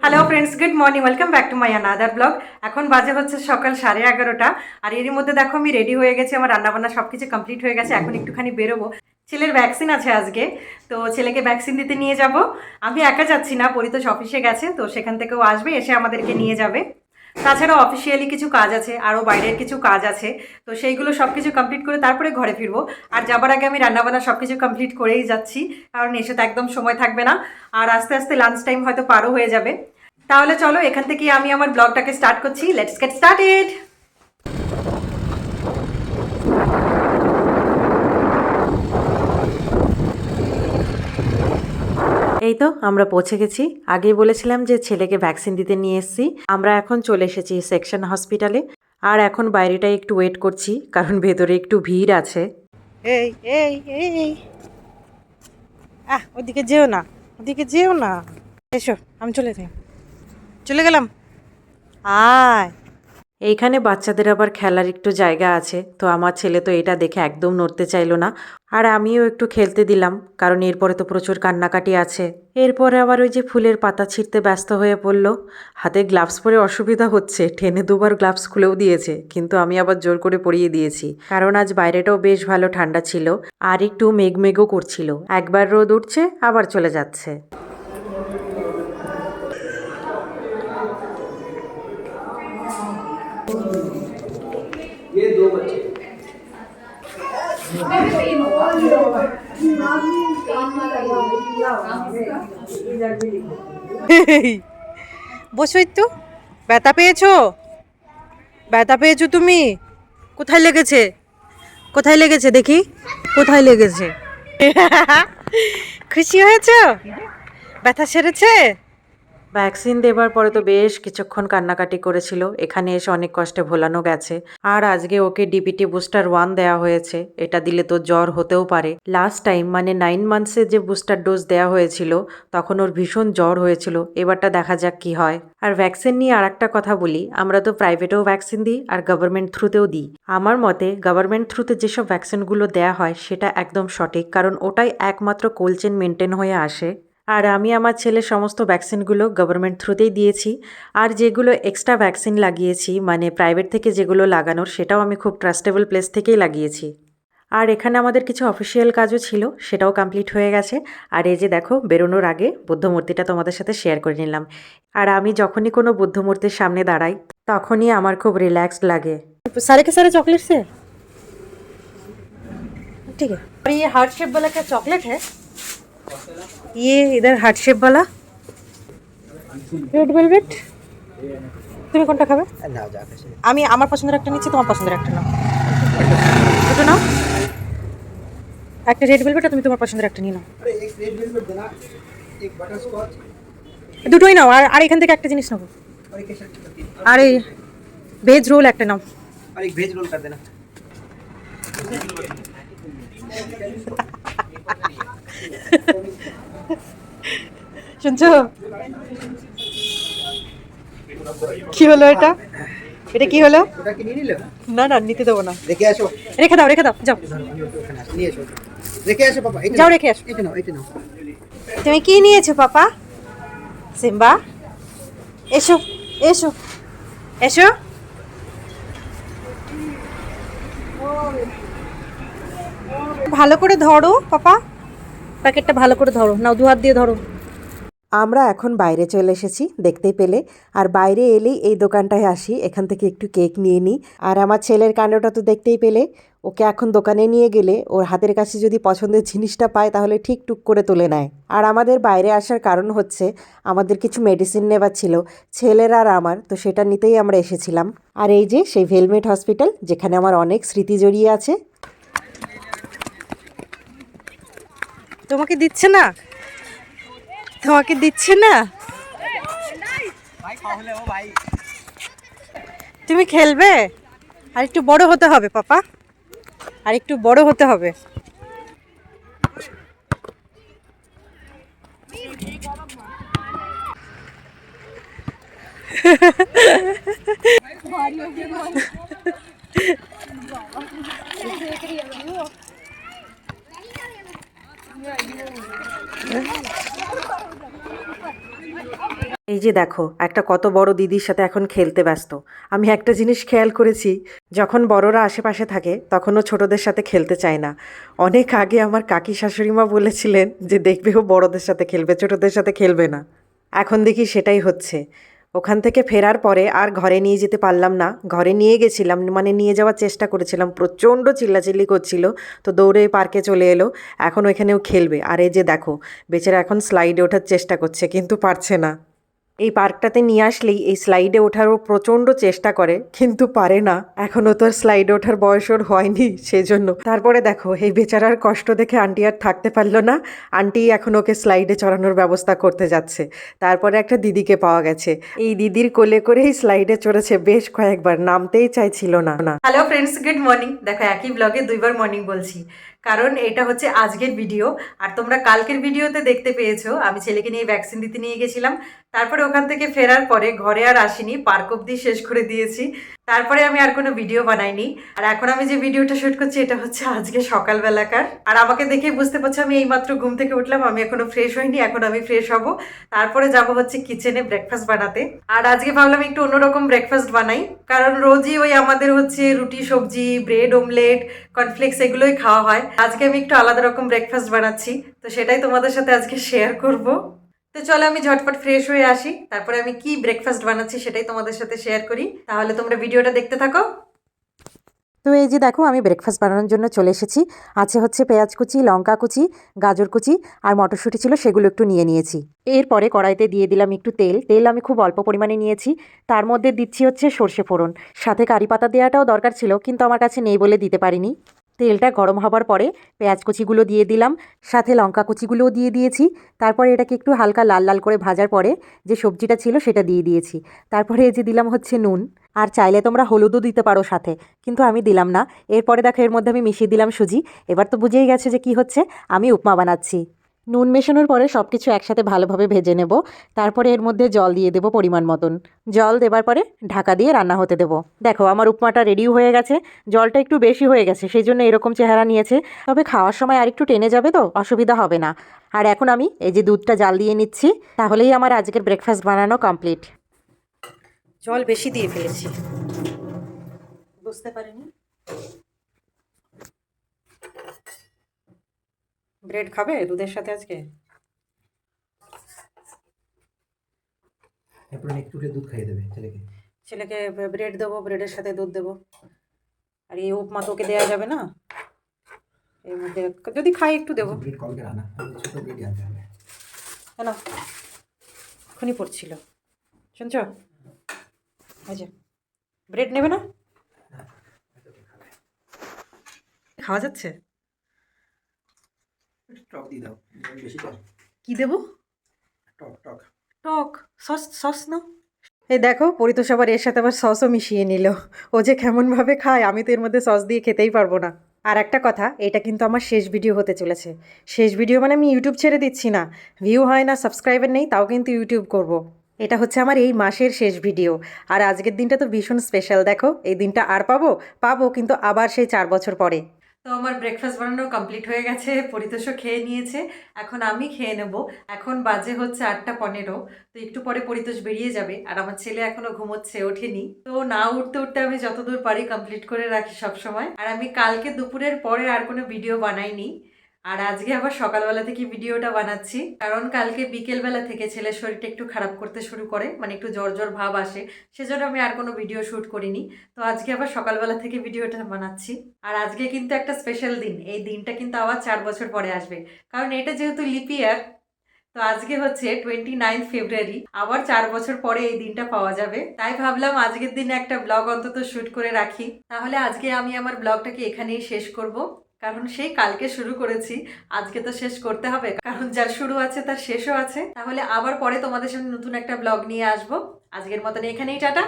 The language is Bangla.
Hello friends, good morning, welcome back to my another blog. এখন বাজে হচ্ছে সকাল 11:30। আর এরই মধ্যে দেখো আমি রেডি হয়ে গেছি, আমার রান্নাবান্না সব কিছু কমপ্লিট হয়ে গেছে। এখন একটুখানি বেরোবো, ছেলের ভ্যাকসিন আছে আজকে, তো ছেলেকে ভ্যাকসিন দিতে নিয়ে যাব। আমি একা যাচ্ছি না, পরিতোষ অফিসে গেছে, তো সেখান থেকেও আসবে, এসে আমাদেরকে নিয়ে যাবে। তাছাড়াও অফিসিয়ালি কিছু কাজ আছে, আরও বাইরের কিছু কাজ আছে, তো সেইগুলো সব কিছু কমপ্লিট করে তারপরে ঘরে ফিরবো। আর যাবার আগে আমি রান্নাবান্না সব কিছু কমপ্লিট করেই যাচ্ছি, কারণ এসে তো একদম সময় থাকবে না। আর আস্তে আস্তে লাঞ্চ টাইম হয়তো পারও হয়ে যাবে। তাহলে চলো এখান থেকে আমি আমার ব্লগটাকে স্টার্ট করছি। Let's get started. এই তো আমরা পৌঁছে গেছি। আগেই বলেছিলাম যে ছেলেকে ভ্যাকসিন দিতে নিয়ে এসেছি। আমরা এখন চলে এসেছি সেকশন হসপিটালে। আর এখন বাইরেটায় একটু ওয়েট করছি, কারণ ভেতরে একটু ভিড় আছে। এই এই এই ওদিকে যেও না, ওদিকে যেও না। এসো, আমি চলে গেলাম। আয়। এইখানে বাচ্চাদের আবার খেলার একটু জায়গা আছে, তো আমার ছেলে তো এটা দেখে একদম নড়তে চাইলো না। আর আমিও একটু খেলতে দিলাম, কারণ এরপরে তো প্রচুর কান্নাকাটি আছে। এরপরে আবার ওই যে ফুলের পাতা ছিঁড়তে ব্যস্ত হয়ে পড়লো। হাতে গ্লাভস পরে অসুবিধা হচ্ছে, টেনে দুবার গ্লাভস খুলেও দিয়েছে, কিন্তু আমি আবার জোর করে পরিয়ে দিয়েছি, কারণ আজ বাইরেটাও বেশ ভালো ঠান্ডা ছিল। আর একটু মেঘমেঘও করছিল, একবার রোদ উঠছে আবার চলে যাচ্ছে। ये दो बच्चे বসোই তো। ব্যথা পেয়েছো? ব্যথা পেয়েছো তুমি? কোথায় লেগেছে? কোথায় লেগেছে দেখি, কোথায় লেগেছে? খুশি হয়েছো? ব্যথা সেরেছে? ভ্যাকসিন দেবার পরে তো বেশ কিছুক্ষণ কান্নাকাটি করেছিল, এখানে এসে অনেক কষ্টে ভোলানো গেছে। আর আজকে ওকে ডিপিটি বুস্টার 1 দেওয়া হয়েছে, এটা দিলে তো জ্বর হতেও পারে। লাস্ট টাইম মানে 9 মান্থসে যে বুস্টার ডোজ দেওয়া হয়েছিল, তখন ওর ভীষণ জ্বর হয়েছিল। এবারটা দেখা যাক কি হয়। আর ভ্যাকসিন নিয়ে আর একটা কথা বলি, আমরা তো প্রাইভেটেও ভ্যাকসিন দিই আর গভর্নমেন্ট থ্রুতেও দিই। আমার মতে গভর্নমেন্ট থ্রুতে যেসব ভ্যাকসিনগুলো দেওয়া হয় সেটা একদম সঠিক, কারণ ওটাই একমাত্র কোল্ড চেন মেনটেন হয়ে আসে। আর আমি আমার ছেলের সমস্ত ভ্যাকসিনগুলো গভর্নমেন্ট থ্রুতেই দিয়েছি। আর যেগুলো এক্সট্রা ভ্যাকসিন লাগিয়েছি, মানে প্রাইভেট থেকে যেগুলো লাগানোর, সেটাও আমি খুব ট্রাস্টেবল প্লেস থেকেই লাগিয়েছি। আর এখানে আমাদের কিছু অফিসিয়াল কাজও ছিল, সেটাও কমপ্লিট হয়ে গেছে। আর এই যে দেখো, বেরোনোর আগে বুদ্ধ মূর্তিটা তোমাদের সাথে শেয়ার করে নিলাম। আর আমি যখনই কোনো বুদ্ধ মূর্তির সামনে দাঁড়াই, তখনই আমার খুব রিল্যাক্সড লাগে। सारे के सारे चॉकलेट से ठीक है। और ये हार्ट शेप वाला क्या चॉकलेट है? ये इधर हार्ट शेप वाला রেড ভেলভেট। তুমি কোনটা খাবে? আমি আমার পছন্দের একটা নিচ্ছি, তোমার পছন্দের একটা নাও। দুটো নাও, একটা রেড ভেলভেট আর তুমি তোমার পছন্দের একটা নিয়ে নাও। अरे एक रेड वेलवेट देना एक बटर स्कॉच দুটোই নাও। আর আর এখান থেকে একটা জিনিস নেবো। और एक केसर की पत्ती আর এই ভেজ রোল একটা নাও। और एक वेज रोल कर देना শুনছো কি হলো? এটা এটা কি হলো? ওটা কি নিয়ে নিলে না না, নিতে দেবো না। রেখে আসো রেখে দাও, রেখে দাও, যাও ওখানে আসো, নিয়ে এসো রেখে আসো পাপা এটা যাও, নাও, রেখে আসো। এটা নাও এটা নাও তুমি কি নিয়েছো পাপা? সিম্বা এসো, এসো, এসো। ভালো করে ধরো পাপা, প্যাকেটটা ভালো করে ধরো, নাও, দু হাত দিয়ে ধরো। আমরা এখন বাইরে চলে এসেছি, দেখতেই পেলে। আর বাইরে এলেই এই দোকানটায় আসি, এখান থেকে একটু কেক নিয়ে নিই। আর আমার ছেলের কাণ্ডটা তো দেখতেই পেলে। ওকে এখন দোকানে নিয়ে গেলে ওর হাতের কাছে যদি পছন্দের জিনিসটা পায়, তাহলে ঠিক টুক করে তুলে নেয়। আর আমাদের বাইরে আসার কারণ হচ্ছে, আমাদের কিছু মেডিসিন নেবার ছিল ছেলের আর আমার, তো সেটা নিতেই আমরা এসেছিলাম। আর এই যে সেই ভেলমেট হসপিটাল, যেখানে আমার অনেক স্মৃতি জড়িয়ে আছে। তোমাকে দিচ্ছে না, তোমাকে দিচ্ছে না, তুমি খেলবে? আর একটু বড় হতে হবে পাপা, আর একটু বড় হতে হবে। এই যে দেখো একটা কত বড় দিদির সাথে এখন খেলতে ব্যস্ত। আমি একটা জিনিস খেয়াল করেছি, যখন বড়রা আশেপাশে থাকে তখনও ছোটদের সাথে খেলতে চায় না। অনেক আগে আমার কাকি শাশুড়িমা বলেছিলেন যে দেখবে ও বড়দের সাথে খেলবে, ছোটদের সাথে খেলবে না। এখন দেখি সেটাই হচ্ছে। ওখান থেকে ফেরার পরে আর ঘরে নিয়ে যেতে পারলাম না। ঘরে নিয়ে গেছিলাম, মানে নিয়ে যাওয়ার চেষ্টা করেছিলাম, প্রচণ্ড চিল্লাচিল্লি করছিল, তো দৌড়ে পার্কে চলে এলো। এখন ওইখানেও খেলবে। আর এই যে দেখো, বেচারা এখন স্লাইডে ওঠার চেষ্টা করছে কিন্তু পারছে না। এই পার্কটাতে নিয়ে আসলেই এই স্লাইডে ওঠারও প্রচণ্ড চেষ্টা করে কিন্তু পারে না। এখনও তো আর স্লাইডে ওঠার বয়স ওর হয়নি, সেজন্য। তারপরে দেখো এই বেচারার কষ্ট দেখে আন্টি আর থাকতে পারলো না। আন্টি এখন ওকে স্লাইডে চড়ানোর ব্যবস্থা করতে যাচ্ছে। তারপরে একটা দিদিকে পাওয়া গেছে, এই দিদির কোলে করেই স্লাইডে চড়েছে বেশ কয়েকবার, নামতেই চাইছিল না। Hello friends, good morning. দেখো একই ব্লগে দুইবার মর্নিং বলছি, কারণ এটা হচ্ছে আজকের ভিডিও। আর তোমরা কালকের ভিডিওতে দেখতে পেয়েছো আমি ছেলেকে নিয়ে ভ্যাকসিন দিতে নিয়ে গেছিলাম। তারপরে ওখান থেকে ফেরার পরে ঘরে আর আসিনি, পার্ক অব্দি শেষ করে দিয়েছি। তারপরে আমি আর কোনো ভিডিও বানাইনি। আর এখন আমি যে ভিডিওটা শুট করছি এটা হচ্ছে আজকে সকালবেলাকার। আর আমাকে দেখে বুঝতে পারছো আমি এইমাত্র ঘুম থেকে উঠলাম, আমি এখনো ফ্রেশ হইনি। এখন আমি ফ্রেশ হব, তারপরে যাব হচ্ছে কিচেনে ব্রেকফাস্ট বানাতে। আর আজকে ভাবলাম একটু অন্যরকম ব্রেকফাস্ট বানাই, কারণ রোজই ওই আমাদের হচ্ছে রুটি সবজি, ব্রেড অমলেট, কর্নফ্লেক্স এগুলোই খাওয়া হয়। আজকে আমি একটু আলাদা রকম ব্রেকফাস্ট বানাচ্ছি, তো সেটাই তোমাদের সাথে আজকে শেয়ার করব। তো চলো আমি ঝটপট ফ্রেশ হয়ে আসি, তারপরে আমি কি ব্রেকফাস্ট বানাচ্ছি সেটাই তোমাদের সাথে শেয়ার করি। তাহলে তোমরা ভিডিওটা দেখতে থাকো। তো এই যে দেখো আমি ব্রেকফাস্ট বানানোর জন্য চলে এসেছি। আছে হচ্ছে পেঁয়াজ কুচি, লঙ্কা কুচি, গাজর কুচি আর মটরশুঁটি ছিল, সেগুলো একটু নিয়ে নিয়েছি। এরপরে কড়াইতে দিয়ে দিলাম একটু তেল। তেল আমি খুব অল্প পরিমাণে নিয়েছি। তার মধ্যে দিচ্ছি হচ্ছে সর্ষে ফোড়ন। সাথে কারি পাতা দেওয়াটাও দরকার ছিল, কিন্তু আমার কাছে নেই বলে দিতে পারিনি। তেলটা গরম হবার পরে পেঁয়াজ কুচিগুলো দিয়ে দিলাম, সাথে লঙ্কা কুচিগুলোও দিয়ে দিয়েছি। তারপরে এটাকে একটু হালকা লাল লাল করে ভাজার পরে যে সবজিটা ছিল সেটা দিয়ে দিয়েছি। তারপরে এই যে দিলাম হচ্ছে নুন, আর চাইলে তোমরা হলুদও দিতে পারো সাথে, কিন্তু আমি দিলাম না। এরপরে দেখো এর মধ্যে আমি মিশিয়ে দিলাম সুজি। এবার তো বুঝেই গেছে যে কি হচ্ছে, আমি উপমা বানাচ্ছি। নুন মেশানোর পরে সব কিছু একসাথে ভালোভাবে ভেজে নেব। তারপরে এর মধ্যে জল দিয়ে দেবো পরিমাণ মতন। জল দেবার পরে ঢাকা দিয়ে রান্না হতে দেবো। দেখো আমার উপমাটা রেডিও হয়ে গেছে। জলটা একটু বেশি হয়ে গেছে, সেই জন্য এরকম চেহারা নিয়েছে। তবে খাওয়ার সময় আর একটু টেনে যাবে, তো অসুবিধা হবে না। আর এখন আমি এই যে দুধটা জাল দিয়ে নিচ্ছি, তাহলেই আমার আজকের ব্রেকফাস্ট বানানো কমপ্লিট। জল বেশি দিয়ে ফেলেছি, বুঝতে পারিনি। ব্রেড খাবে দুধের সাথে আজকে? এরপর একটু দুধ খাইয়ে দেবে ছেলেকে। ছেলেকে ব্রেড দেবো, ব্রেডের সাথে দুধ দেবো। আর এই উপমা তোকে দেওয়া যাবে না, এর মধ্যে যদি খাই একটু দেবো। ব্রেড কলকে আনা, ছোট ব্রেড আনতে হবে। কেন এখনই পড়ছিল, শুনছ? আচ্ছা ব্রেড নেবে না? খাওয়া যাচ্ছে? টক দিয়ে দাও, বেশি টক। কি দেবো? টক টক টক সস, সস না? এই দেখো পরিতোষ আবার এর সাথে আবার সসও মিশিয়ে নিল। ও যে কেমনভাবে খায়, আমি তো এর মধ্যে সস দিয়ে খেতেই পারবো না। আর একটা কথা, এটা কিন্তু আমার শেষ ভিডিও হতে চলেছে। শেষ ভিডিও মানে আমি ইউটিউব ছেড়ে দিচ্ছি না। ভিউ হয় না, সাবস্ক্রাইবার নেই, তাও কিন্তু ইউটিউব করব। এটা হচ্ছে আমার এই মাসের শেষ ভিডিও। আর আজকের দিনটা তো ভীষণ স্পেশাল। দেখো এই দিনটা আর পাবো কিন্তু আবার সেই 4 বছর পরে। তো আমার ব্রেকফাস্ট বানানো কমপ্লিট হয়ে গেছে, পরিতোষও খেয়ে নিয়েছে। এখন আমি খেয়ে নেব। এখন বাজে হচ্ছে 8:15। তো একটু পরে পরিতোষ বেরিয়ে যাবে, আর আমার ছেলে এখনো ঘুমোচ্ছে, ওঠেনি। তো না উঠতে উঠতে আমি যতদূর পারি কমপ্লিট করে রাখি সব সময়। আর আমি কালকে দুপুরের পরে আর কোনো ভিডিও বানাইনি। আর আজকে আবার সকালবেলা থেকে ভিডিওটা বানাচ্ছি, কারণ কালকে বিকেলবেলা থেকে ছেলের শরীরটা একটু খারাপ করতে শুরু করে, মানে একটু জ্বর জ্বর ভাব আসে, সেজন্য আমি আর কোনো ভিডিও শ্যুট করিনি। তো আজকে আবার সকালবেলা থেকে ভিডিওটা বানাচ্ছি। আর আজকে কিন্তু একটা স্পেশাল দিন, এই দিনটা কিন্তু আবার 4 বছর পরে আসবে, কারণ এটা যেহেতু লিপ ইয়ার। তো আজকে হচ্ছে 29 ফেব্রুয়ারি, আবার 4 বছর পরে এই দিনটা পাওয়া যাবে। তাই ভাবলাম আজকের দিনে একটা ব্লগ অন্তত শ্যুট করে রাখি। তাহলে আজকে আমি আমার ব্লগটাকে এখানেই শেষ করব, কারণ সেই কালকে শুরু করেছি, আজকে তো শেষ করতে হবে, কারণ যার শুরু আছে তার শেষও আছে। তাহলে আবার পরে তোমাদের সামনে নতুন একটা ব্লগ নিয়ে আসবো। আজকের মতন এখানেই টাটা।